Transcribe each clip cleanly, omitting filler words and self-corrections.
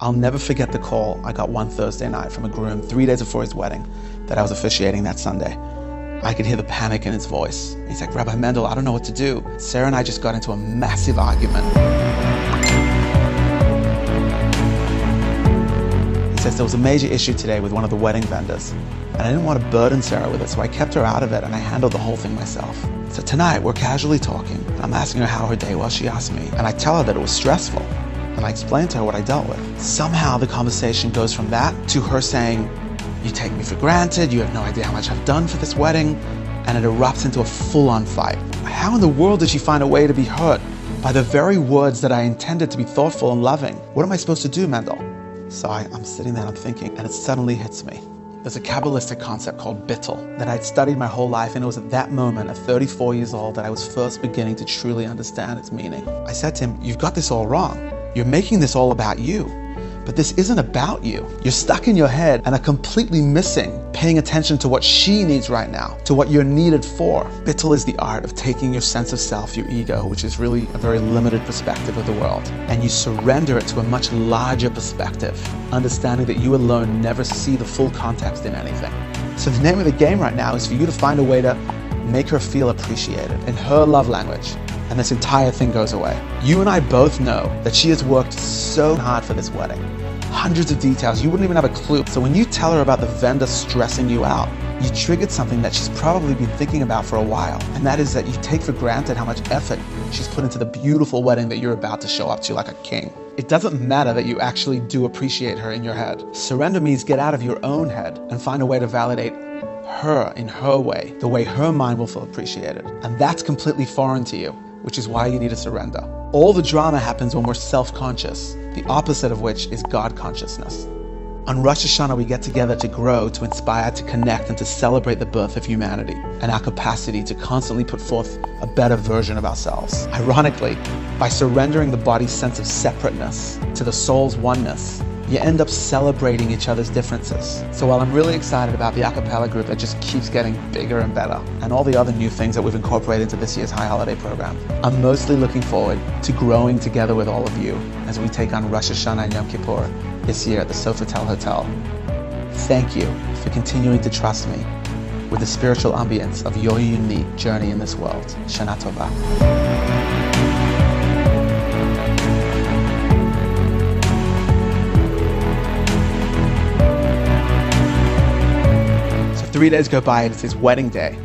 I'll never forget the call I got one Thursday night from a groom 3 days before his wedding that I was officiating that Sunday. I could hear the panic in his voice. He's like, Rabbi Mendel, I don't know what to do. Sarah and I just got into a massive argument. He says there was a major issue today with one of the wedding vendors, and I didn't want to burden Sarah with it, so I kept her out of it and I handled the whole thing myself. So tonight we're casually talking. I'm asking her how her day was, she asked me, and I tell her that it was stressful. And I explained to her what I dealt with. Somehow the conversation goes from that to her saying, you take me for granted, you have no idea how much I've done for this wedding, and it erupts into a full-on fight. How in the world did she find a way to be hurt by the very words that I intended to be thoughtful and loving? What am I supposed to do, Mendel? So I'm sitting there and I'm thinking, and it suddenly hits me. There's a Kabbalistic concept called Bittul that I'd studied my whole life, and it was at that moment, at 34 years old, that I was first beginning to truly understand its meaning. I said to him, you've got this all wrong. You're making this all about you. But this isn't about you. You're stuck in your head and are completely missing paying attention to what she needs right now, to what you're needed for. Bittul is the art of taking your sense of self, your ego, which is really a very limited perspective of the world, and you surrender it to a much larger perspective, understanding that you alone never see the full context in anything. So the name of the game right now is for you to find a way to make her feel appreciated in her love language, and this entire thing goes away. You and I both know that she has worked so hard for this wedding. Hundreds of details, you wouldn't even have a clue. So when you tell her about the vendor stressing you out, you triggered something that she's probably been thinking about for a while. And that is that you take for granted how much effort she's put into the beautiful wedding that you're about to show up to like a king. It doesn't matter that you actually do appreciate her in your head. Surrender means get out of your own head and find a way to validate her in her way, the way her mind will feel appreciated. And that's completely foreign to you, which is why you need to surrender. All the drama happens when we're self-conscious, the opposite of which is God consciousness. On Rosh Hashanah, we get together to grow, to inspire, to connect, and to celebrate the birth of humanity and our capacity to constantly put forth a better version of ourselves. Ironically, by surrendering the body's sense of separateness to the soul's oneness, you end up celebrating each other's differences. So while I'm really excited about the Acapella group that just keeps getting bigger and better, and all the other new things that we've incorporated into this year's High Holiday program, I'm mostly looking forward to growing together with all of you as we take on Rosh Hashanah and Yom Kippur this year at the Sofitel Hotel. Thank you for continuing to trust me with the spiritual ambience of your unique journey in this world. Shana Tova. So 3 days go by and it's his wedding day,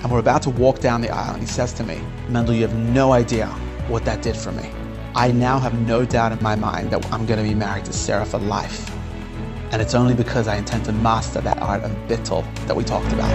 and we're about to walk down the aisle, and he says to me, Mendel, you have no idea what that did for me. I now have no doubt in my mind that I'm going to be married to Sarah for life. And it's only because I intend to master that art of Bittul that we talked about.